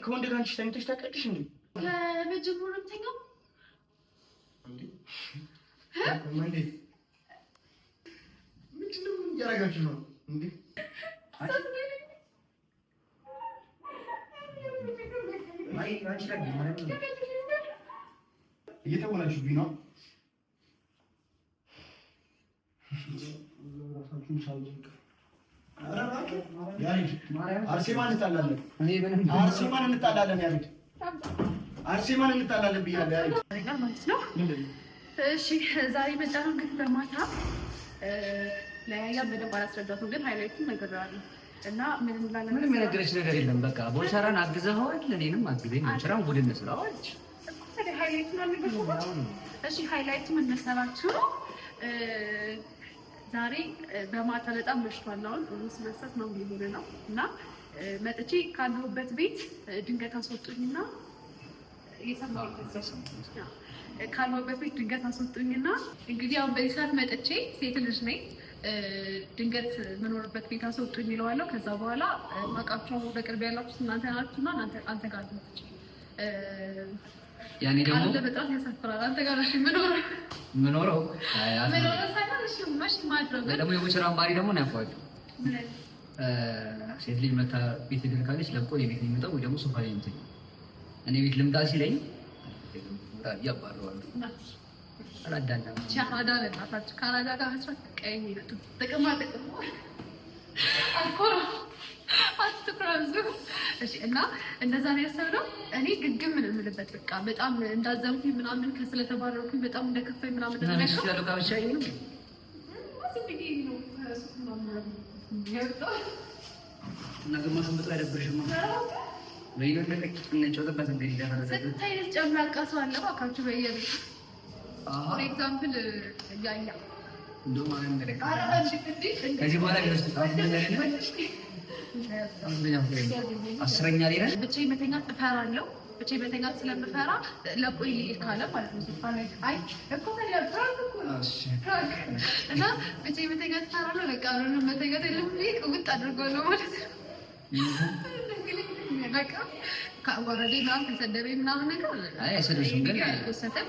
ከወንድ ጋር አንቺ ተኝተሽ ታውቂያለሽ እንዴ? ከመጀመሪያው ተኛው እንዴ? ምንድነው እያደረጋችሁ ነው እንዴ? አይ አንቺ ላይ ማለት ነው እየተወናችሁብኝ ነው። አርሴማን እንጣላለን ያሉት አርሴማን እንጣላለን ብያለሁ ማለት ነው። እሺ ዛሬ መጣሁ ግን በማታ ለያ በደንብ አላስረዳሁትም፣ ግን ሃይላይቱን ነግሬዋለሁ እና ምንም የነገረች ነገር የለም። በቃ ቦቸራን አግዘኸዋል፣ እኔንም አግዘኝ። ቦቸራን ቡድን ስለዋለች ሃይላይቱን አልነገርኩህም። እሺ ሃይላይቱ ምን መሰላችሁ? ዛሬ በማታ በጣም መሽቷል። አሁን መስመሰት ነው ሊሆን ነው እና መጥቼ ካለሁበት ቤት ድንገት አስወጡኝና ካለሁበት ቤት ድንገት አስወጡኝና እንግዲህ አሁን በዚህ ሰዓት መጥቼ ሴት ልጅ ነኝ። ድንገት የምኖርበት ቤት አስወጡኝ ይለዋለሁ። ከዛ በኋላ ማቃቸው በቅርብ ያላችሁት እናንተ ናችሁና አንተ ጋር መጥቼ ያኔ ደግሞ በጣም ያሳፍራል። አንተ ጋር እሺ ምኖረው ደግሞ የቦቸራን ባህሪ ደግሞ ናያፏል። ሴት ልጅ መታ ቤት እግር ካለች ለቆ የቤት የሚመጣው ወይ ደግሞ ሶፋ ላይ የምትኝ እኔ ቤት ልምጣ ሲለኝ ያባረዋል። አላዳናም ቻራዳ ለጣፋች ካራዳ ጋር መስራት ቀኝ ይለጡ ጥቅማ አትኩራዙ። እሺ እና እንደዛ ነው ያሰብነው። እኔ ግግም ምን የምልበት በቃ በጣም እንዳዘምኩኝ ምናምን ከስለተባረርኩኝ በጣም እንደከፋኝ ምናምን እንደነገርኩኝ ያለው ጋር ብቻ ይሄን ነው እና ግማሹን በጣም አይደብርሽም ወይ ነው እንደልክ እንጨውበት እንግዲህ ስታይ ጨምላቃ ሰው አለ ባካችሁ በየቤት ፎር ኤግዛምፕል ያያ እንደውም ከዚህ በኋላ አስረኛ ላይ ነን። ብቻዬን መተኛት እፈራለሁ። ብቻዬን መተኛት ስለምፈራ ለቆይ ልሂድ ካለ ማለት ነው አይ እኮ እና ብቻዬን መተኛት እፈራለሁ። በቃ ነው መተኛት የለም ቅውጥ አድርጓለሁ ማለት ነው። በቃ ከወረዴ ምናምን ከሰደበኝ ምናምን ነገር አይሰደብሽም ግን አይቆሰተም።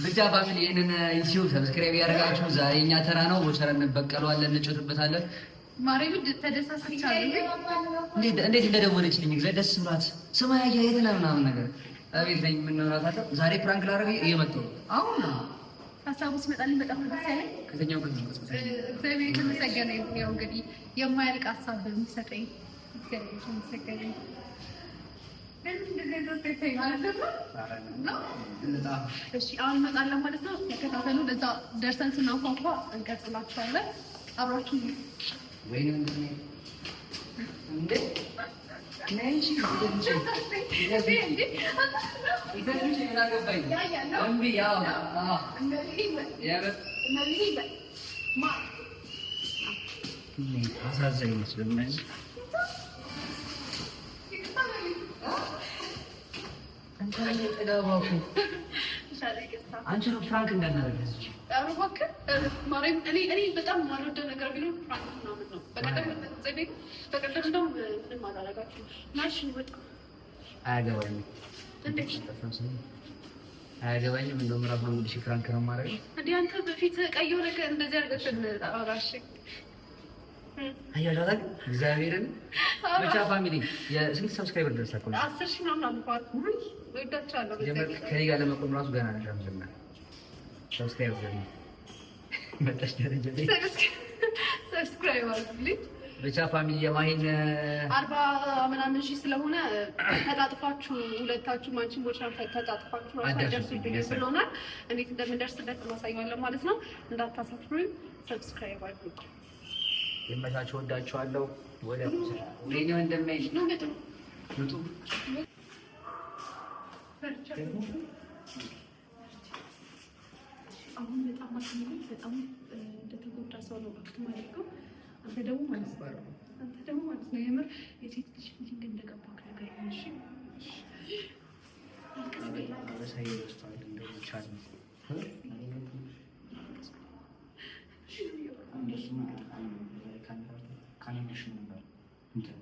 ብቻ ፋሚሊ ይህንን ዩቲዩብ ሰብስክራይብ ያደርጋችሁ። ዛሬ እኛ ተራ ነው። ቦቸራን እንበቀለዋለን፣ እንጮትበታለን። ማርያምን ተደሳስቻለሁ። እንዴት እንደደወለችልኝ እግዚአብሔር ደስ ብሏት ስማ ያያ የት ነህ ምናምን ነገር አቤት ነኝ የምንኖራት ዛሬ ፕራንክ ላደርግ እየመጣሁ አሁን ሀሳቡ ሲመጣልኝ በጣም ደስ ያለኝ ከተኛው እግዚአብሔር የተመሰገነ ይሁን። ያው እንግዲህ የማያልቅ ሀሳብ በሚሰጠኝ እግዚአብሔር የተመሰገነ ይሁን። እሺ አሁን እንመጣለን ማለት ነው። ተከታተሉ። በዛ ደርሰን ስናንኳኳ እንቀጥላችኋለን። አብራችሁ ወይኔ እንዴ ነንቺ አሳዘኝ ይመስለኛል። አንቺ ነው ፍራንክ እንዳናረጋች ማርያም እኔ በጣም የማልወደው ነገር ቢኖር ፍራንክ ምናምን ነው። በቀደም እንደውም ምንም አላደረጋችሁም። ናሽ ወጣ አያገባኝም አያገባኝም። እንደውም ራሱ እንግዲህ ፍራንክ ነው የማደርገው። እንደ አንተ በፊት ቀየው ነገር እንደዚህ አድርገሽን አራሽ አያላላ እግዚአብሔርን ብቻ ፋሚሊ የስንት ሰብስክራይበር ደርሳችሁ? 10,000 ምናምን አልኳት። ውይ ወዳቻለሁ። ከኔ ጋር ለመቆም ራሱ ገና ነሽ። አመሰግናለሁ። ሰብስክራይብ ዘሪ መጣሽ ደረጃ ላይ ሰብስክራይብ አድርጉልኝ። ብቻ ፋሚሊ የማሂን 40 ምናምን ሺህ ስለሆነ ተጣጥፋችሁ ሁለታችሁ ማንቺን ቦቻን ተጣጥፋችሁ አደርሱልኝ ስለሆነ እንዴት እንደምንደርስለት ማሳያለሁ ማለት ነው። እንዳታሳፍሩኝ። ሰብስክራይብ አድርጉ። የመታችሁ ወዳችኋለሁ። ወደ ወይኔው እንደማይሽ ነው መጡ አሁን በጣም ማስመለስ በጣም እንደተጎዳ ሰው ነው ወቅት ማለት ነው። አንተ ደግሞ ማለት ነው የምር የሴት ልጅ ፊሊንግ እንደገባ ከገኝ እሺ ሳይ ደስታል እንደው ቻል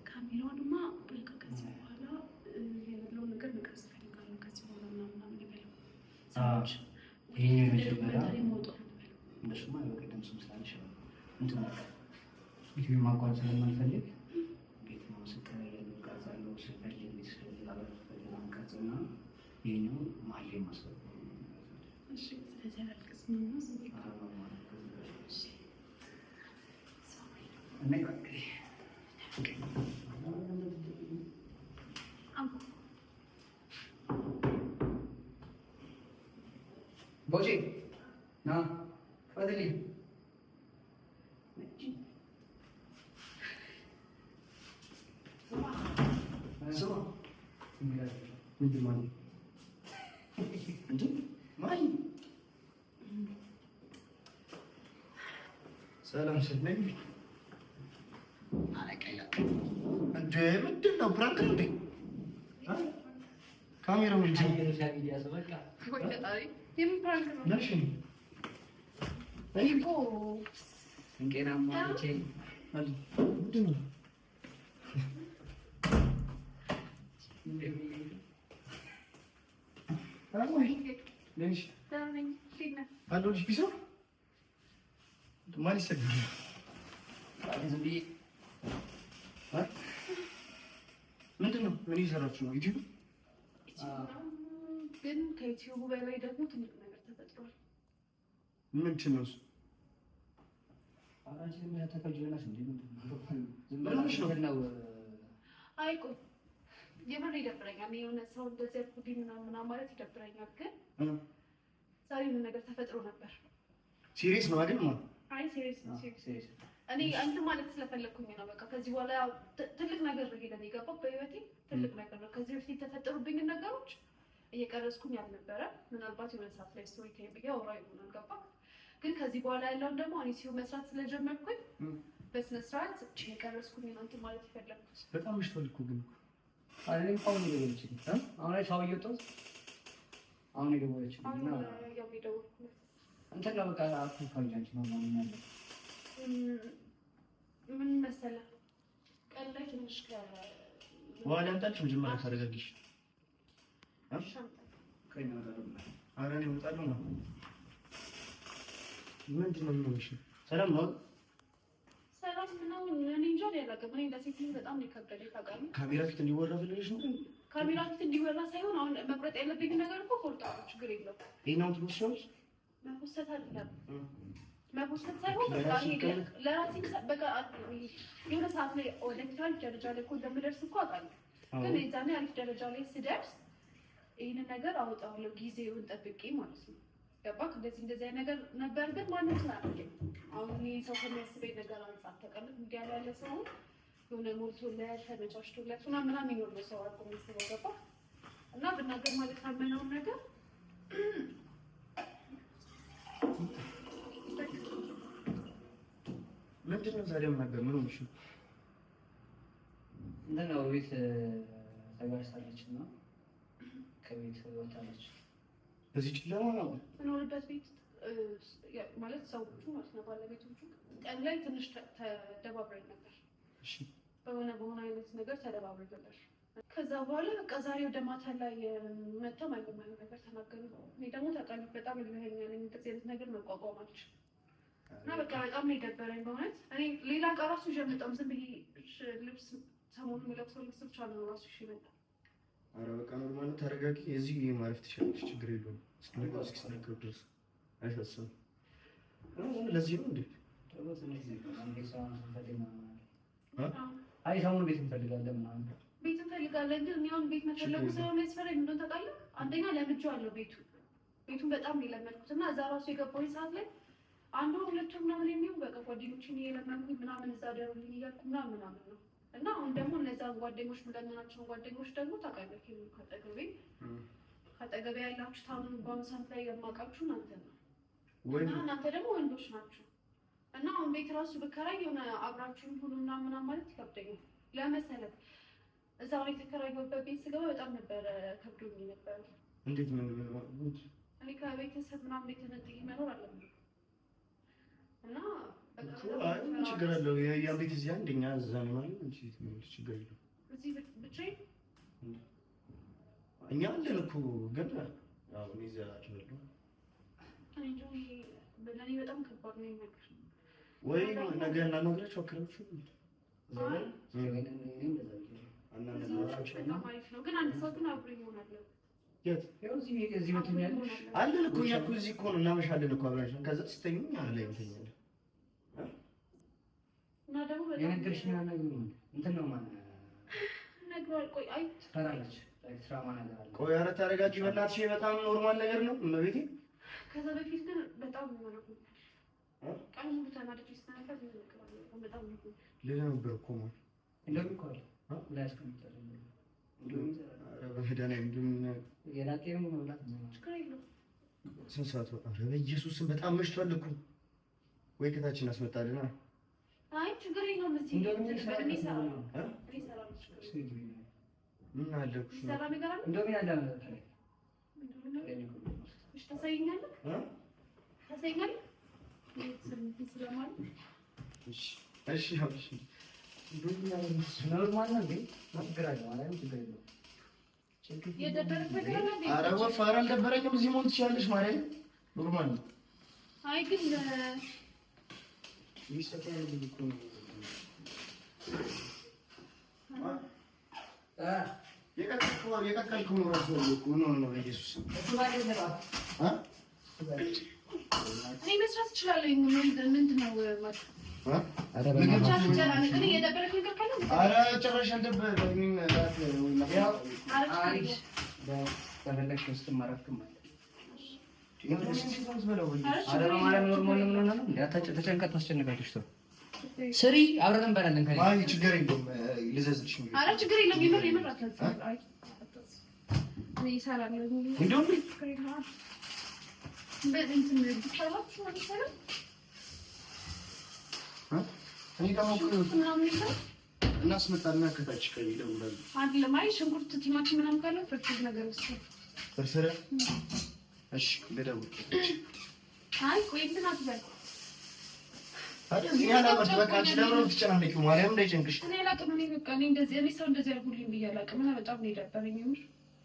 ካሜራውንማ በቃ ከዚህ በኋላ ያለውን ነገር መቅረጽ እፈልጋለሁ። ከዚህ በኋላ ምናምን ይበለው ሰዎች ይሄኛው የመጀመሪያ እንደሱማ በቀደም ስም ስላለሽ እንትን ቪዲዮ ማቋረጥ ስለማልፈልግ ቤት ነው ስከራይ ቀርጻለሁ። ስፈልግ ቤተሰብ ላበፈልግ አንቀጽና ይሄኛው ማሌ ማሰብ እሺ። ስለዚህ አልቀስ ነው ቦቼ ና ፈትሊ ሰላም ስትነኝ እንደ ምንድን ነው? ፕራንክ ነው እንዴ? ካሜራው እንጂ የምን ፕራንክ ነው? ነሽ እኮ እንቄናማ ልጄ ምንድን ነው? አለሁልሽ ቢሶ ማን ይሰግድ ምንድን ነው? ምን እየሰራችሁ ነው? ዩቲዩብ ግን ከዩቲዩቡ በላይ ደግሞ ትልቅ ነገር ተፈጥሯል። ምንድን ነው እሱ? አይ ቆይ የምር ይደብረኛል። የሆነ ሰው እንደዚህ ያልኩኝ ምናምን ማለት ይደብረኛል። ግን ዛሬ ምን ነገር ተፈጥሮ ነበር። ሲሪየስ ነው አይደል? ማለት አይ ሲሪየስ ነው። ሲሪየስ እኔ አንተ ማለት ስለፈለኩኝ ነው። በቃ ከዚህ በኋላ ትልቅ ነገር ነው ሄደን የገባው በህይወቴ ትልቅ ነገር ነው። ከዚህ በፊት የተፈጠሩብኝ ነገሮች እየቀረስኩኝ ያልነበረ ምናልባት የሆነ ሰዓት ላይ ስቶሪ ታይም ብዬ አውራ ይሆናል ገባ። ግን ከዚህ በኋላ ያለውን ደግሞ እኔ ሲሁ መስራት ስለጀመርኩኝ በስነ ስርዓት የቀረስኩኝ ነው እንትን ማለት የፈለኩት። በጣም ምሽቷል እኮ ግን አሁን የደወለችልኝ አሁን ላይ ሻው እየወጣሁ አሁን የደወለችልኝ እና ያው የደወልኩት እንትን ነው በቃ አትፋጃች ነው ማለት ነው። ምን መሰለህ ቀን ላይ ትንሽ በኋላ አምጣልሽ መጀመሪያ ታረጋግሽ ኧረ እኔ እወጣለሁ ነው። ምንድን ነው የሚሆንሽ? ሰላም ነው? ሰላም ነው። እኔ እንጃ አላውቅም። እኔ እንደ ሴት በጣም ነው የከበደኝ ታውቃለህ። ካሜራ ፊት እንዲወራ ፈልገሽ ነው? ካሜራ ፊት እንዲወራ ሳይሆን አሁን መቁረጥ ያለብኝ ነገር እኮ ቆርጣለሁ። ችግር የለውም። ይሄን ትወስጂዋለሽ? መቦሰት አይደለም መቦሰት ሳይሆን በቃ ለራሴ በቃ የሆነ ሰዓት ላይ ወደ ትራንስ ደረጃ ላይ እኮ እንደምደርስ እኮ አውቃለሁ። ግን የዛኔ አሪፍ ደረጃ ላይ ስደርስ ይህንን ነገር አወጣዋለሁ ጊዜውን ጠብቄ ማለት ነው። ገባክ? እንደዚህ አይነት ነገር ነበር። ግን ማንም ስላደረገኝ አሁን ይህ ሰው ከሚያስበኝ ነገር አንጻር ተቀምጥ እንዲህ ያለ ሰው የሆነ ሞልቶለት ተመቻችቶለት ምናምን ይኖር ነው ሰው አድርጎ የሚስበው ገባክ? እና ብናገር ማለት ካመነውን ነገር ምንድን ነው ታዲያ ነገር ምን ሆነሽ? እንትን ነው ቤት ተጋጭታለች እና ከቤት ወጣለች። በዚህ ጨለማ ነው የምኖርበት ቤት ማለት ሰዎቹ ማለት ነው ባለቤቶቹ ቀን ላይ ትንሽ ተደባብረን ነበር። እሺ በሆነ አይነት ነገር ተደባብረን ነበር። ከዛ በኋላ በቃ ዛሬ ወደ ማታ ላይ መጥተው ማይገባኝ ነገር ተናገሩ። እኔ ደግሞ ታውቃለህ በጣም ይለኛል እንደዚህ አይነት ነገር መቋቋም አልችልም። እና በቃ በጣም ነው የደበረኝ በእውነት። እኔ ሌላ ዕቃ ራሱ ይዤ አልመጣም። ዝም ብዬ ልብስ ሰሞኑን የምለብሰው ልብስ ብቻ ነው ራሱ ይዤ የመጣው። ኧረ በቃ ኖርማል ነው። ተረጋጊ። የዚህ ጊዜ ማረፍ ትችላለች። ችግር የለውም። እስኪነገሩ ድረስ አይፈስም። ለዚህ ነው እንዴ አይ ሰሞኑን ቤት እንፈልጋለን ምናምን ቤት እንፈልጋለን። ግን እኔ አሁን ቤት መፈለጉ ሳይሆን ያስፈራኝ እንደሆነ ታውቃለህ። አንደኛ ለምጄዋለሁ ቤቱን በጣም ነው የለመድኩት። እና እዛ ራሱ የገባሁኝ ሰዓት ላይ አንዱ ሁለቱ ምናምን የሚሆን በቃ ጓደኞችን እየለመንኩኝ ምናምን እዛ ደሩልኝ እያልኩ ምናምን ነው። እና አሁን ደግሞ እነዛ ጓደኞች ምለምናቸውን ጓደኞች ደግሞ ታውቃለህ ከአጠገቤ ያላችሁት አሁን በአሁኑ ሰዓት ላይ የማውቃችሁ እናንተ ነው። እና እናንተ ደግሞ ወንዶች ናችሁ። እና አሁን ቤት ራሱ ብከራይ የሆነ አብራችሁን ሁሉ ምናምን ማለት ይከብደኛል። ለመሰለህ እዛው ላይ ተከራይበት ቤት ስገባ በጣም ነበረ ከብዶኝ ነበር። እንዴት ነው እኔ ከቤተሰብ ምናምን የተነጠየ መኖር አለብኝ እና ችግር አለው። ያ ቤት እዚህ አንደኛ እዛ ነው ማለት እንጂ ችግር የለውም። እዚህ ብቻዬን እኛ አለን እኮ ግን አዎ እኔ እዚያ አልችልም። ለእኔ በጣም ከባድ ነው ነገር ወይ ነገ እናናግራቸው አክራችሁ በጣም አሪፍ ነው። ግን አንድ ሰው ግን አብሮኝ ይሆናል። አለን እኮ እኛ እኮ እዚህ እኮ ነው እናመሻለን እኮ አብረን ከዛ ስተኛ አለ ይተኛል እና ደግሞ የነገርሽ ምናምን እንትን ነው ማለት ነግሯል። ቆይ አይ ትፈራለች ትራማ ነገር አለ። ቆይ ኧረ ተረጋጊ በእናትሽ በጣም ኖርማል ነገር ነው እመቤቴ። ከዛ በፊት ግን በጣም ነው ቀን ሙሉ ተናድጄ ስናነበር በጣም ነው ሌላ ነበር እኮ ማለት እንደው እኮ ላይ አስቀምጣለሁ ስንት ሰዓት ወጣ? ኧረ በኢየሱስም በጣም መሽቷል እኮ። ወይ ከታችን አስመጣልና። አይ ችግር የለውም። እዚህ ምን አለ እኮ ሰራ ነገር አለ እንደው ምን አለ እሺ ታሳይኛለህ? ታሳይኛለህ? እሺ እሺ እሺ ኖርማል ነው ግን ችግር አለ ማለት ነው። ችግር የለውም። ኧረ ወፍ ኧረ አልደበረኝም። እዚህ መሆን ትችያለሽ ማለት ነው። ኖርማል ነው። አይ ግን የቀቀልከው ነው እራሱ ነው ኢየሱስ እኔ መስራት እችላለሁ። ምንድን ነው ማለት ኧረ ጭራሽ አልደበረኝም። ስሪ አብረን እንበላለን። ችግር የለውም። ልዘዝልሽ ችግር የለም። እኔ ደግሞ እናስመጣና ከታች ቀይ ደውላል አይደለም። አይ ሽንኩርት፣ ቲማቲም ምናምን ካለ ፍርፍር ነገር እሱ ፍርፍር። እሺ ልደውል። አይ ቆይ እንትን አትበል። እዚህ ያላመጥ በቃ አንቺ ደግሞ ትጨናነቂው ማርያም እንዳይጨንቅሽ። እኔ አላውቅም። እኔ በቃ እኔ ሰው እንደዚህ አድርጉልኝ ብዬ አላውቅም። እና በጣም ነው የደበረኝ። የምር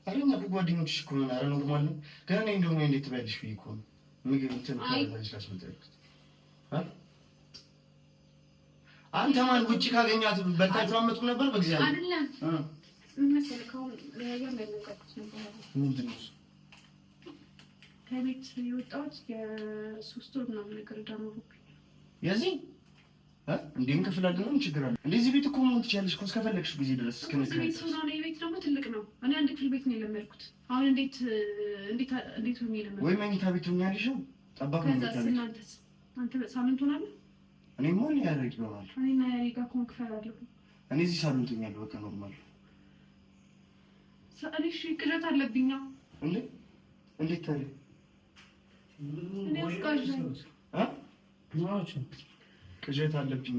አረኛ ጓደኞችሽ እኮ ነው። ኧረ ኖርማል ነው። ግን እኔ እንደውም እንዴት ትበያለሽ ብዬሽ እኮ ነው ምግብ እንትን ካለሽ አስመጣልኩት። አንተ ማን ውጪ ካገኛት በልታችሁ አመጡ ነበር? በእግዚአብሔር አይደለም ምን መሰለህ አሁን ለያየው ለነገርኩት ነበር። ምንድን ነው ከቤት የወጣሁት የሶስት ወር ምናምን ነገር ዳመሩብኝ። የዚህ እንዴም ክፍላለን ነው ችግር አለ። እንደዚህ ቤት እኮ መሆን ትችያለሽ እኮ እስከፈለግሽ ጊዜ ድረስ እስከመከራ ቤት ሆና ነው። የቤት ደግሞ ትልቅ ነው። እኔ አንድ ክፍል ቤት ነው የለመድኩት። አሁን እንዴት ሆኜ ለመድኩት? ወይ መኝታ ቤት ሆኛለሽ ነው ጠባቅ ነው። ከዛ እናንተስ አንተ ሳምንት ሆናለህ? እኔ ምን ያደርግ ይሆናል? እኔና ያኔ ጋር ኮን ክፈል አለሁ። እኔ እዚህ ሳምንት ሆኛለሁ። በቃ ኖርማል። እሺ ቅዠት አለብኝ እንዴ? እንዴት ታዲያ? እኔ አስቃዥ ነኝ። ቅዠት አለብኝ።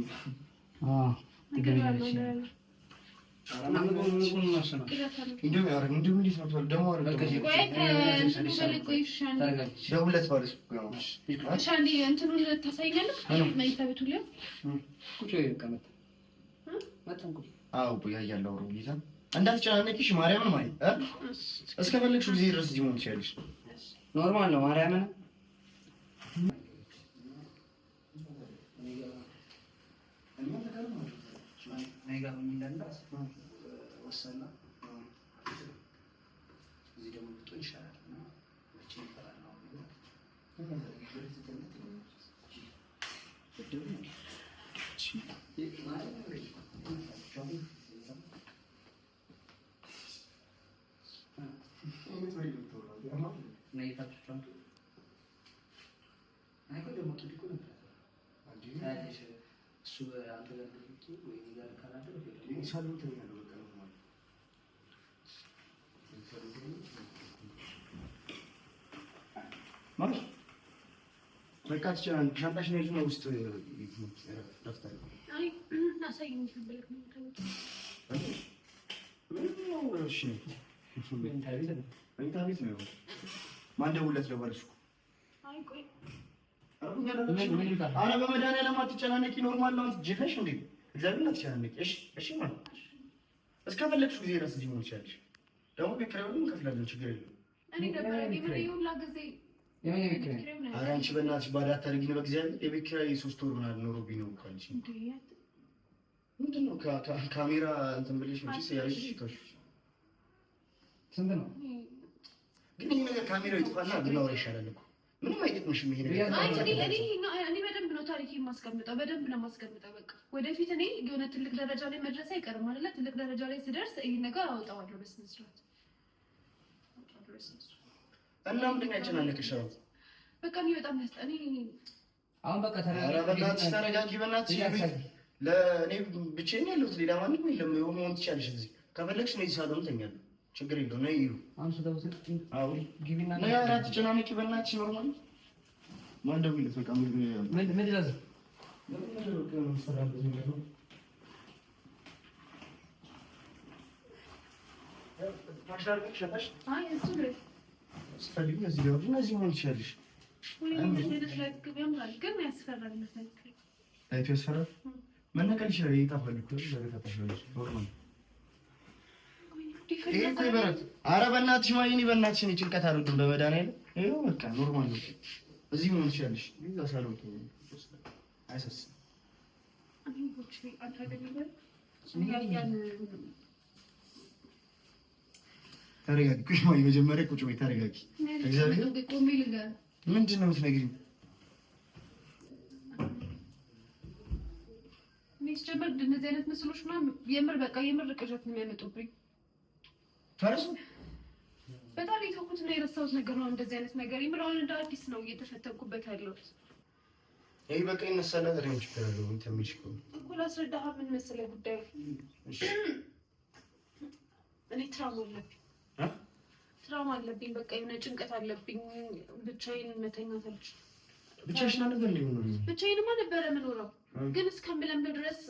እንዳትጨናነቂሽ ማርያምን ማለት እስከፈለግሽው ጊዜ ድረስ እዚህ መሆን ትችያለሽ። ኖርማል ነው ማርያምን በቃ ትችላለሽ። ሻንጣሽን ይዘሽ ነው ውስጥ ደፍተር መኝታ ቤት ነው። ማን ደውለት ደወለሽ? አይ ቆይ ኧረ በመድኃኒዓለም አትጨናነቂ። ኖርማል ነው። ጅለሽ እንዴ እግዚአብሔር አትጨናነቂ። እሺ ማለት እስከፈለግሽው ጊዜ ድረስ እዚህ መሆን ትችያለሽ። ደግሞ ቤት ኪራዩን እንከፍላለን፣ ችግር የለውም። እኔ ነበር ምን ይሁን ላገዜ ኧረ አንቺ በእናትሽ ባዳ አታድርጊ። በእግዚአብሔር የቤት ኪራይ 3 ወር ምናምን ኖሮብኝ ነው እኮ አለች። ምንድን ነው ካሜራ እንትን ብለሽ እንጂ ሲያይሽ ይካሽ ስንት ነው ግን ይሄ ነገር? ካሜራው ይጥፋና ብናወራ ይሻላል እኮ ምንም አይጠቅምሽም ይሄ ነገር። እኔ በደንብ ነው ታሪክ የማስቀምጠው፣ በደንብ ነው የማስቀምጠው። በቃ ወደፊት እኔ የሆነ ትልቅ ደረጃ ላይ መድረስ አይቀርም አይደለ? ትልቅ ደረጃ ላይ ስደርስ ይሄን ነገር አወጣዋለሁ በስነ ስርዓት። እና ምንድን ነው ያጨናነቅሽ? በቃ እኔ በጣም ያስጠኔ። አሁን በቃ በእናትሽ ተረጋጊ። በእናትሽ ለእኔ ብቻዬን ያለሁት ሌላ ማንም የለም። መሆን ትችያለሽ። እዚህ ከፈለግሽ ነው ሳሎን ተኛለሁ፣ ችግር የለውም። ነይ ይሁ ግቢና አትጨናነቂ በእናትሽ። ኖርማል ማን ደውይለት በቃ ምን ይላል? መነቀል ይችላል። ይጣፋል እኮ ኧረ በእናትሽ ማይኒ በእናትሽ እኔ ጭንቀት አልወድም። በመድኃኒዓለም ይኸው በቃ ኖርማል ነው። እዚህ ምን ትችያለሽ? እዛ ሳሎን አይሰስም። ተረጋጊ። ቁጭ በይ መጀመሪያ ቁጭ በይ ተረጋጊ። እግዚአብሔር ምንድን ነው የምትነግሪኝ? ሲጀመር እንደዚህ አይነት ምስሎች ምናምን የምር በቃ የምር ቅዠት ነው የሚያመጡብኝ። ፈረሱ በጣም የተውኩትና የረሳሁት ነገር ነው። እንደዚህ አይነት ነገር የምር አሁን እንደ አዲስ ነው እየተፈተንኩበት ያለሁት። ይሄ በቃ ይነሳል። አይደል ችግር አለው እንተምልሽ እኮ ላስረዳህ። ምን መሰለህ ጉዳዩ እኔ ትራውማ አለብኝ። በቃ የሆነ ጭንቀት አለብኝ። ብቻዬን መተኛት አልችልም። ብቻሽን ነበር ነው? ብቻዬንማ ነበረ የምኖረው፣ ግን እስከምለምደው ድረስ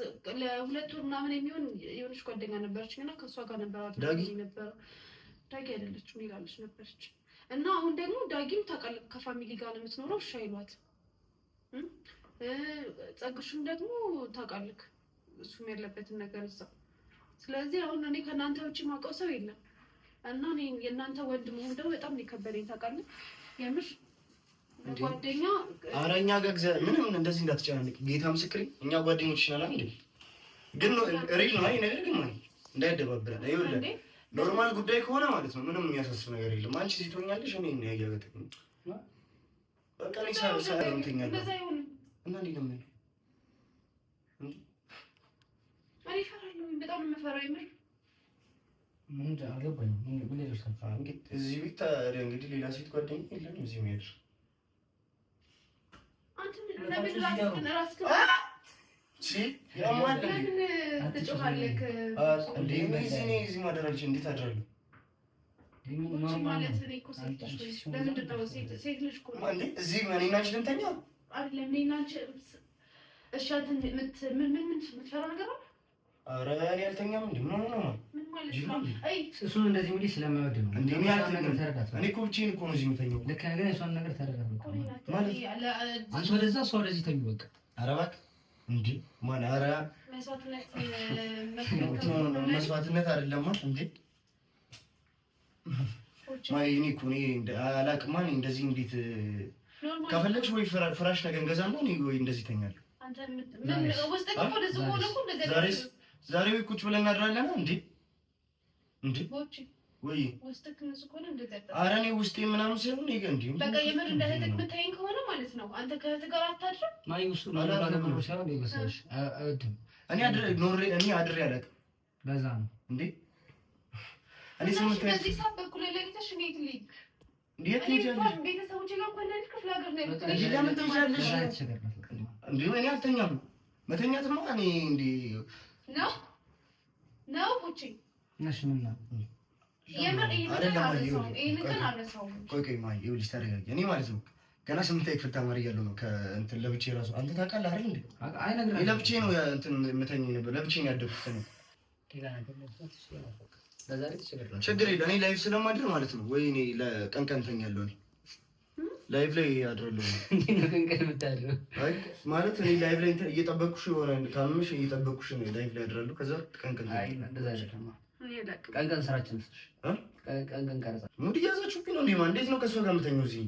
ለ2 ወር ምናምን የሚሆን የሆነች ጓደኛ ነበረችኝ እና ከእሷ ጋር ነበር አብረን የነበረው። ዳጊ አይደለችም ሌላ ልጅ ነበረች። እና አሁን ደግሞ ዳጊም ታውቃለህ ከፋሚሊ ጋር ነው የምትኖረው። እሺ አይሏት። ጸግሹም ደግሞ ታውቃለህ እሱም ያለበትን ነገር እዛ። ስለዚህ አሁን እኔ ከእናንተ ውጭ የማውቀው ሰው የለም እና እኔ የእናንተ ወንድ መሆን ደግሞ በጣም ነው የከበደኝ ታውቃለህ። የምር ጓደኛ ኧረ እኛ ጋር ምንም እንደዚህ እንዳትጨናነቂ። ጌታ ምስክሬ እኛ ጓደኞች ነን አይደል? ግን ሪል ነው። አይ ነገር ግን ማለት እንዳይደባብረን። አይወለ ኖርማል ጉዳይ ከሆነ ማለት ነው ምንም የሚያሳስብ ነገር የለም። አንቺ ሲቶኛለሽ እኔ ነው ያያገተኝ በቃ ላይ ሳይሆን ተኛለሁ እና እንዴ ነው እኔ እፈራለሁ። በጣም የምፈራው የምር ምን አገባኝ። ምን ይደርሳል እንግዲህ እዚህ ቤት እንግዲህ ሌላ ሴት ጓደኛ የለም እዚህ የሚያድር አንተ ለምን ራስክ ትጮኻለህ? እዚህ ማደራለች እንዴት አድራለሁ? እዚህ እኔና አንቺ ልንተኛ አይደለም? እኔና አንቺ እሺ፣ የምትፈራ ነገር አለ? ኧረ እኔ አልተኛም። እንደ ምን ሆነ ነው? እሱን እንደዚህ እንግዲህ ስለማይወድ ነው። እንደ እኔ ነገር ተረዳት። እኔ እኮ ብቻዬን እኮ ነው እዚህ የምተኛው። ልክ ነገር እሷን ነገር ተረዳት ማለት አንተ ወደዛ እሷ ወደዚህ ተኙ በቃ። ኧረ እባክህ እንዴ ማን? ኧረ መስዋዕትነት አይደለም እንዴ ማይኒ እኮ እኔ አላውቅም። ማን እንደዚህ እንዴት ከፈለግሽ ወይ ፍራሽ ነገር እንገዛና እኔ ወይ እንደዚህ ተኛለሁ። ዛሬ ወይ ቁጭ ብለን እናድራለን እንዴ እንዴ ወይ ኧረ እኔ ውስጤ ምናምን ሳይሆን ይገ እንዴ በቃ የምር እንደህትክ የምታይኝ ከሆነ ማለት ነው አንተ ከእህት ጋር አታድርም። ማይ ውስጡ ነው ሳይሆን ይመስልሽ አይደለም። እኔ አድሬ አላውቅም። በዛ ነው እንዴ እኔ ስምንት በዚህ ሰዓት በኩል ለሊተሽ እኔ ትልኝ እንዴት ትሄጃለሽ? ቤተሰቦቼ ጋር እንኳን ለሊት ክፍለ ሀገር ነው ያሉት። እንዴ ለምን ትሄጃለሽ? እንዴ እኔ አልተኛም። መተኛትማ እኔ እንዴ ነው ቡቺ ነሽ ምን ነው የምር ይሄን አረሳው። ቆይ ማይ ይኸውልሽ ተረጋጊ። እኔ ማለት ነው ገና 8ኛ ክፍል ተማሪ እያለሁ ነው ከእንትን ለብቻዬ ራሱ አንተ ታውቃለህ አይደል እንዴ? አይ ነገር ለብቻዬ ነው እንትን የምተኛው ነበር። ለብቻዬ ነው ያደኩት ነው። ሌላ ነገር መስራት ይችላል። ችግር የለም። እኔ ላይቭ ስለማድር ማለት ነው ወይ እኔ ለቀን ቀን ተኛለሁ። ላይቭ ላይ አድራለሁ ማለት እኔ ላይቭ ላይ እየጠበኩሽ የሆነ ካምሽ እየጠበኩሽ ነው። ላይቭ ላይ አድራለሁ። ከዛ ቀን ቀን ስራችን ሙድ እያዛችሁብኝ ነው። እንዴት ነው ከእሷ ጋር የምተኛው እዚህ?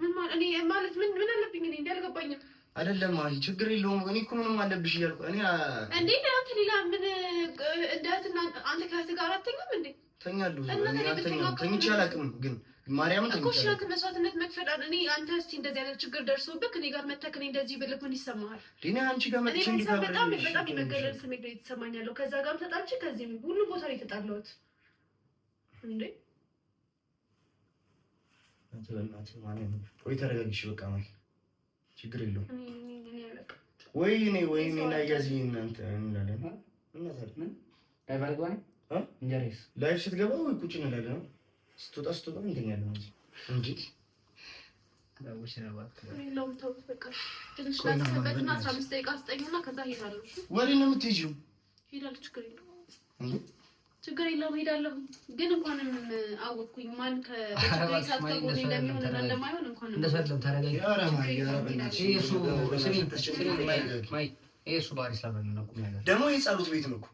ምን አለብኝ እኔ እንዳልገባኝም አይደለም። አይ ችግር የለውም። እኔ እኮ ምንም አለብሽ እያልኩ እኔ እንዴ አንተ ሌላ ምን እንደህትና አንተ ከእህት ጋር አትተኛም እንዴ? ተኛለሁ። እኔ አልተኛም። ተኝቼ አላውቅም ግን ማርያምን እኮ እሺ፣ አንተ መስዋዕትነት መክፈል እኔ አንተ እስቲ እንደዚህ አይነት ችግር ደርሶብህ እኔ ጋር መተክ እኔ እንደዚህ ብልህ ምን ይሰማሃል? እኔ አንቺ ጋር መጥቼ በጣም የመገለል ስሜት ነው የተሰማኛለሁ። ከዛ ጋርም ተጣልቼ ከዚህም ሁሉ ቦታ ላይ የተጣላሁት እንዴ። አንተ በእናትህ ማለት ነው። ቆይ ተረጋግሽ፣ በቃ ማለት ችግር የለውም። ወይ እኔ እና ያዚህ እናንተ እንላለን እና ታዲያ ላይቭ አልገባኝ እንጀራስ ላይቭ ስትገባ ወይ ቁጭ እንላለን። ስትወጣ እንተኛለን እንጂ ትንሽ ላስበትና 15 ደቂቃ አስጠኝና ከዛ ሄዳለሁ። ወዴት ነው የምትሄጂው? ሄዳለሁ። ችግር የለውም ሄዳለሁ። ግን እንኳንም አወቅኩኝ ማን ከበጭ ሳትቀበል እንደሚሆን እና እንደማይሆን እንኳንም እንደሰለም ታረጋይ እሱ ባሪስ አበነ ነው ነገር ደግሞ የጸሎት ቤት ነው እኮ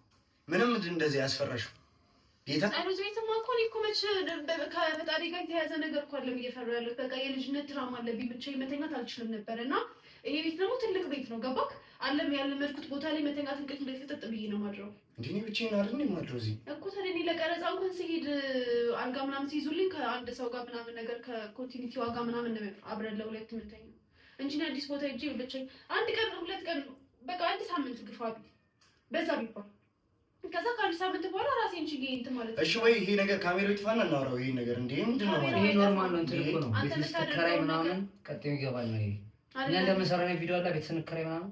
ምንም እንደዚህ ያስፈራሽው ጌታ ጸሎት ቤትማ እኮ ነው እኮ መች ከፈጣሪ ጋር የተያዘ ነገር እኮ አለም እየፈራሁ ያለሁት። በቃ የልጅነት ትራማ አለብኝ። ብቻዬን መተኛት አልችልም ነበር እና ይሄ ቤት ደግሞ ትልቅ ቤት ነው። ገባክ? አለም ያለመድኩት ቦታ ላይ መተኛት እንቅልፍ እንዳይፈጠጥ ብዬ ነው ማድረው። እንዴ እኔ ብቻዬን አይደል የማድረው እዚህ እኮ። ታዲያ እኔ ለቀረጻ እንኳን ሲሄድ አልጋ ምናምን ሲይዙልኝ ከአንድ ሰው ጋር ምናምን ነገር ከኮንቲኒቲ ዋጋ ምናምን ነው አብረን ለሁለት የምንተኛው እንጂ አዲስ ቦታ ሂጅ ብቻዬን አንድ ቀን ሁለት ቀን በቃ አንድ ሳምንት ግፋ በዛ ቢባል ከዛ ከአንድ ሳምንት በኋላ ራሴን ችዬ እንትን ማለት ነው። እሺ ወይ ይሄ ነገር ካሜራው ይጥፋና እናውራው። ይሄ ነገር እንዴ ምንድን ነው ማለት ይሄ ኖርማል ነው። እንትን እኮ ነው ቤት ስትከራይ ምናምን ቀጥሎ ይገባል ነው። ይሄ እኛ እንደምንሰራው ነው ቪዲዮ አለ ቤት ስንከራይ ምናምን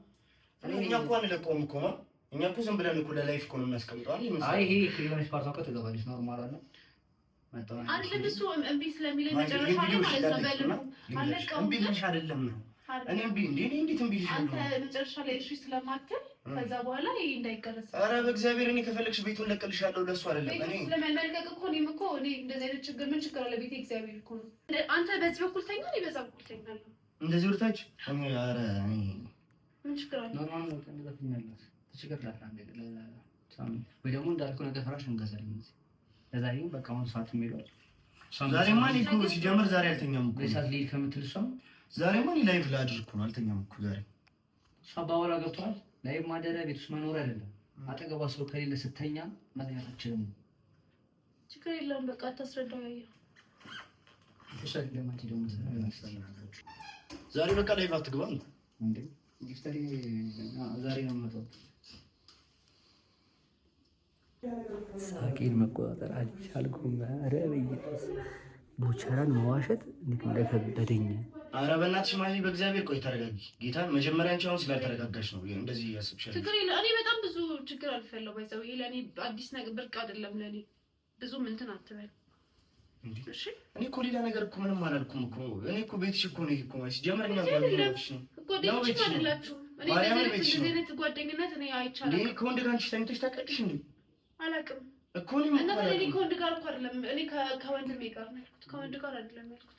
እኛ እኮ አንለቀውም እኮ ነው። እኛ እኮ ዝም ብለን እኮ ለላይፍ እኮ ነው የምናስቀምጠው። አይ ይሄ የሆነች ፓርት አውቀት ትገባለች። ኖርማል አለ መጣው አንድ ልብሱ እምቢ ስለሚለኝ መጨረሻ ላይ ማለት ነው በልም አለቀው እምቢ ልሽ አይደለም ነው እኔ እምቢ እንዴ እንዴት እምቢ ልሽ አንተ መጨረሻ ላይ እሺ ስለማትል ከዛ በኋላ ይሄ እንዳይቀርስ ኧረ በእግዚአብሔር እኔ ከፈለግሽ ቤቱን ለቅልሻለሁ። ለሱ አይደለም እኔ ስለማልመልቀቅ እኮ እኔም እኮ እኔ እንደዚህ አይነት ችግር ምን ችግር አለ? ቤቴ እግዚአብሔር እኮ ነው። አንተ በዚህ በኩል ተኛ፣ እኔ በዛ በኩል ተኛለሁ። እንደዚህ ወርታች እኔ ኧረ እኔ ምን ችግር አለ? ኖርማል ነው። እንደዛ ትኛለህ ትችግርላት አንዴ ለሳምንት ወይ ደግሞ እንዳልኩህ ነገ ፍራሽ እንገዛለን። ለዛሬ በቃ አሁን ሰዓት የሚለው ዛሬማ እኔ እኮ ሲጀምር ዛሬ አልተኛም እኮ ለሰዓት ልሂድ ከምትል እሷም ዛሬማ እኔ ላይቭ ላድርግ እኮ ነው። አልተኛም እኮ ዛሬ እሷ ባወራ ገብቶሃል። ላይቭ ማደሪያ ቤት ውስጥ መኖር አይደለም። አጠገቧ ሰው ከሌለ ስተኛ መተኛት አትችልም። ችግር የለውም በቃ አታስረዳው። ያየው እሷ ለማንቺ ደግሞ ዛሬ በቃ ላይቭ አትግባ እንዴ ጊፍተሪ ዛሬ ነው የምመጣው። ሳቄን መቆጣጠር አልቻልኩም። ኧረ በኢየሱስ ቦቸራን መዋሸት እንዴት እንደከበደኝ። ኧረ በእናትሽ ማሂ በእግዚአብሔር ቆይ ተረጋጊ። ጌታ መጀመሪያ አንቺ አሁን ስላልተረጋጋሽ ነው እንደዚህ ያስብሻል። ችግር የለም። እኔ በጣም ብዙ ችግር አልፈለው ባይዘው ይሄ ለኔ አዲስ ነገር ብርቅ አይደለም ለኔ። ብዙም እንትን አትበል እሺ። እኔ እኮ ሌላ ነገር እኮ ምንም አላልኩም እኮ። እኔ እኮ ቤትሽ እኮ ነው እኮ ማለት ጀመረኛ ጓደኛሽ ነው እኮ ጓደኛሽ አይደላችሁ። እኔ እንደዚህ አይነት ጓደኝነት እኔ አይቻልም። እኔ ከወንድ ጋር አንቺ ተኝተሽ ታውቂያለሽ እንዴ? አላውቅም እኮ እኔ ምን ማለት እኔ ከወንድ ጋር እኮ አይደለም እኔ ከወንድሜ ጋር ነው ያልኩት። ከወንድ ጋር አይደለም ያልኩት።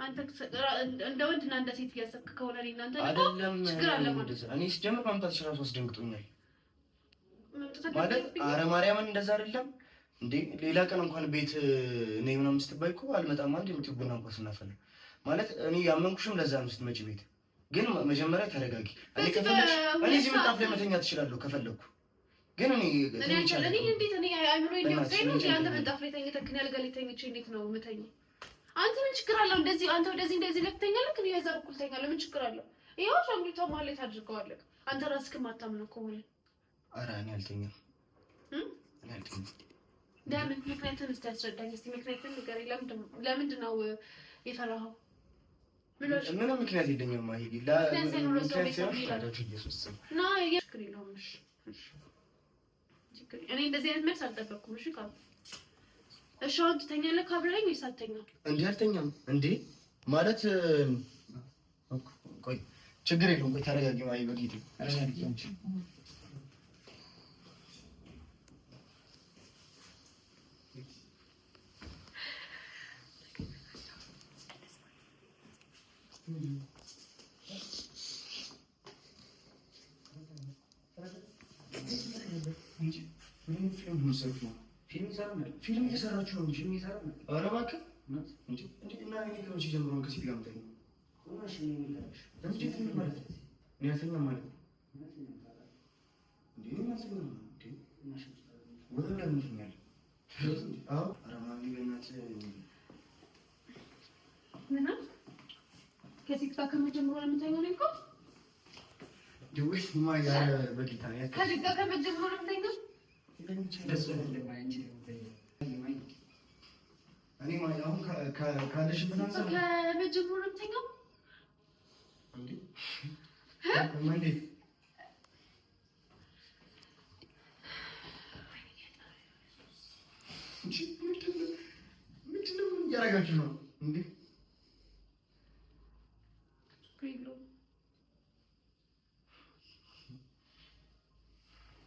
አንተ እንደ ወንድና እንደ ሴት እያሰብክ ከሆነ እኔ እናንተ አይደለም ችግር አለ ማለት ነው። እኔ ሲጀምር ማምጣትሽ እራሱ አስደንግጦኛል ማለት ኧረ ማርያምን እንደዛ አይደለም እንዴ። ሌላ ቀን እንኳን ቤት ነይ ምናምን ስትባይ እኮ አልመጣም አንዴ የምትይው ቡና እንኳን ስናፈላ ማለት እኔ ያመንኩሽም ለዛ ነው ስትመጪ ቤት። ግን መጀመሪያ ተረጋጊ። እኔ ከፈለግሽ እኔ እዚህ ምንጣፍ ላይ መተኛት እችላለሁ ከፈለግኩ። ግን እኔ እንዴት እኔ አይምሮዬ እንደውሰኝ ነው አንተ ምንጣፍ ላይ ተኝተህ ከኔ አልጋ ላይ ተኝቼ እንዴት ነው የምተኛው? አንተ ምን ችግር አለው? እንደዚህ አንተ እንደዚህ ለፍተኛለህ እኔ በዛ በኩል ተኛለህ። ምን ችግር አለው? ይኸው ሻንጉሊቷ ማለት ታድርገዋለህ። አንተ ራስህ ማታምነው ከሆነ ኧረ እኔ አልተኛም እኔ አልተኛም። ለምን? ምክንያቱን እስቲ አስረዳኝ እስቲ ምክንያቱን ንገረኝ። ለምንድን ነው የፈራኸው? ምንም ምክንያት የለኝም ማሂ። እኔ እንደዚህ አይነት መልስ አልጠበቅኩም። እሺ ካሉ እሺ አሁን ትተኛለህ ካብረኸኝ ወይስ አትተኛም? እንዴ አልተኛም እንዴ ማለት ቆይ ችግር የለውም። ቆይ ተረጋጊ ማሂ በጌቴ የምትሰሩት ነው? ፊልም እየሰራችሁ ነው? ፊልም እየሰራ ነው? ኧረ እባክህ እንዴ! እና እኔ ከመቼ ጀምሮ ነው ከሴት ጋር የምተኛው? ለምንድን ነው ማለት ነው? እኔ አልተኛም ማለት ነው እንዴ? እኔ አልተኛም እንዴ? ወደ ለምን ትኛለህ? አዎ ኧረ ማሚ በእናትህ ምን ከሴት ጋር ከመጀመሩ ነው የምተኛው ነው እኮ ደውሽ ማያ በጌታ ነው ከሴት ጋር ከመጀመሩ ነው የምተኛው እኔ ማያ አሁን ካለሽበት አንፃር ከመጀመሩ ነው የምተኛው እንዴ? እንዴት ምንድን ነው እያደረጋችሁ ነው እንዴ?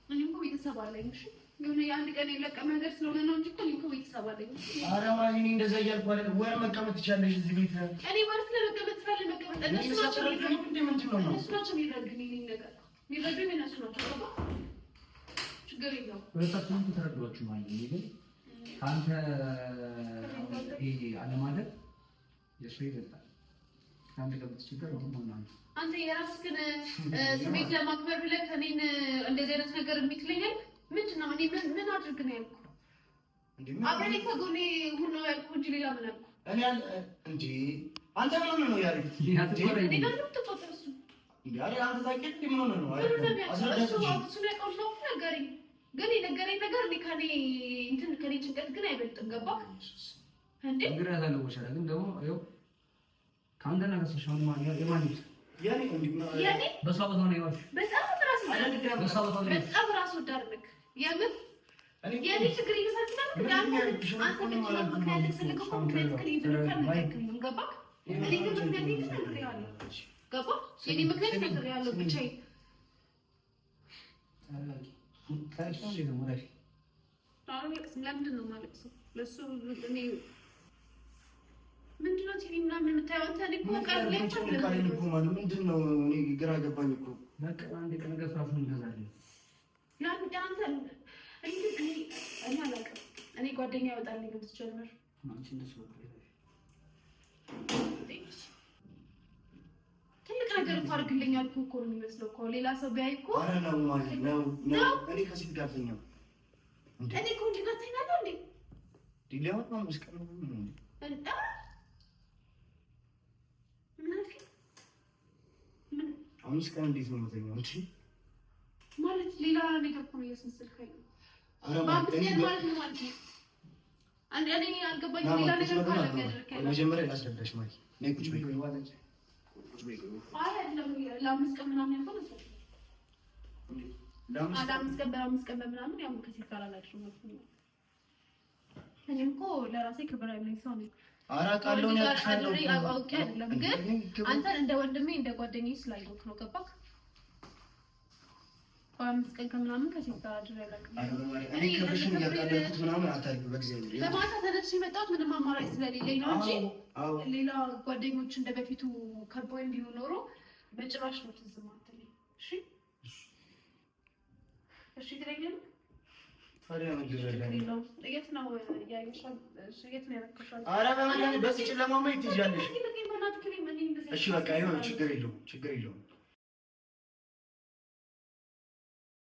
እኔ እኮ ቤተሰብ አለኝ። እሺ የሆነ የአንድ ቀን የለቀመ ነገር ስለሆነ ነው እንጂ እኮ እኔ እኮ ቤተሰብ አለኝ። ኧረ ማን እኔ እንደዛ እያልኩ አይደለም። ወይ መቀመጥ ትችያለሽ እዚህ ቤት። እኔ ማለት ለመቀመጥ ስላለ መቀመጥ እነሱ ናቸው የሚረዱኝ ነገር የሚረዱኝ እነሱ ናቸው። ችግር የለውም። ሁለታችሁም ተረዷችሁ ማለት ነው። ግን ከአንተ ይሄ አለማለት የእሱ ይበልጣል። ከአንተ ጋር ብትቸገር ነው አንተ የራስህን ስሜት ለማክበር ብለህ ከእኔን እንደዚህ አይነት ነገር የሚትለኛል ምንድን ነው? እኔ ምን አድርግ ነው ያልኩህ? አብረን ከጎኔ ሁን ነው ያልኩህ እንጂ ሌላ ምን አልኩህ? እኔ እንጂ አንተ ምን ሆነህ ነው ያልኩት? እኔ ጋር ትቆጣ እሱ እንዴ? አንተ ታውቂያለሽ ምን ሆነህ ነው? እሱ ያውቃል ነው ነገረኝ። ግን የነገረኝ ነገር እኔ ከኔ እንትን ከኔ ጭንቀት ግን አይበልጥም። ገባህ እንዴ? እንግዲህ ያለው ወሻላ ግን ደግሞ ይኸው ከአንተና ከሰሻው ማን የማን ያኔ ያኔ በሷ ቦታ ነው ይወር በጣም ራስ ወዳድ ነህ። የምን የኔ ችግር ይመስላል ግን አንተ ምክንያት ስለከው ምክንያት ከሌለ ገባህ? እኔ ግን ምክንያት ይነግርሃለሁ። ገባህ? እኔ ምክንያት ይነግርሃለሁ ብቻዬን ለምንድን ነው የማለቅሰው? ለእሱ እኔ ምንድን ነው ቲቪ ምናምን የምታየው አንተ? እኔ እኮ ቃል ላይ እኮ ማለት ምንድን ነው? እኔ ግራ ገባኝ እኮ። በቃ አንድ ቀን ገፋፉን እንገዛለን። ለአንድ አንተ እኔ አላውቅም። እኔ ጓደኛ ያወጣልኝ ነው ስትጀምር ትልቅ ነገር እኮ አድርግልኛል እኮ ነው የሚመስለው እኮ ሌላ ሰው ቢያይ እኮ። ኧረ ነው ማለት ነው። እኔ ከሴት ጋር ተኛው እኔ እኮ እንዲህ ጋር ተኛለሁ እንዴ? ዲሊያው ነው መስቀል ነው እንዴ? አምስት ቀን እንዴት ነው የምተኛው? እንጂ ማለት ሌላ ነገር እኮ ነው እያስመሰልከኝ ነው። በአምስት ቀን ማለት ነው ማለት ነው። እኔ አልገባኝም። ሌላ ነገር እኮ ነው ያደረከኝ። መጀመሪያ ላስረዳሽ ማለት ነይ ቁጭ በይ። አይ አይደለም ለአምስት ቀን ምናምን ያልኩት መሰለኝ። ለአምስት ቀን በምናምን ያው ከሴት ጋር አላድርም ማለት ነው። እኔም እኮ ለራሴ ክብር ያለኝ ሰው ነኝ። አራቃለሁ ነው ያልኩት። አውቄ አይደለም ግን አንተን እንደ ወንድሜ እንደ ጓደኛዬ ስላየሁት ነው። ገባክ? በአምስት ቀን ከምናምን ከሴት ጋር አድሬ አላውቅም። እኔ ክብርሽን ያቃለልኩት ምናምን አታውቂም። በእግዚአብሔር ለማታ ተነስቼ የመጣሁት ምንም አማራጭ ስለሌለኝ ነው እንጂ ሌላ ጓደኞች እንደ በፊቱ ከቦይ ቢሆን ኖሮ በጭራሽ ነው ትዝ የማትለኝ። እሺ እሺ ትለኛለህ። ታዲያ ምን ይዘላል? የት ነው ያየሻል? የት ነው ያረከሻል? ኧረ በምን በዚህ ጨለማ ማየት ትይዣለሽ? እሺ በቃ ይሁን፣ ችግር የለውም።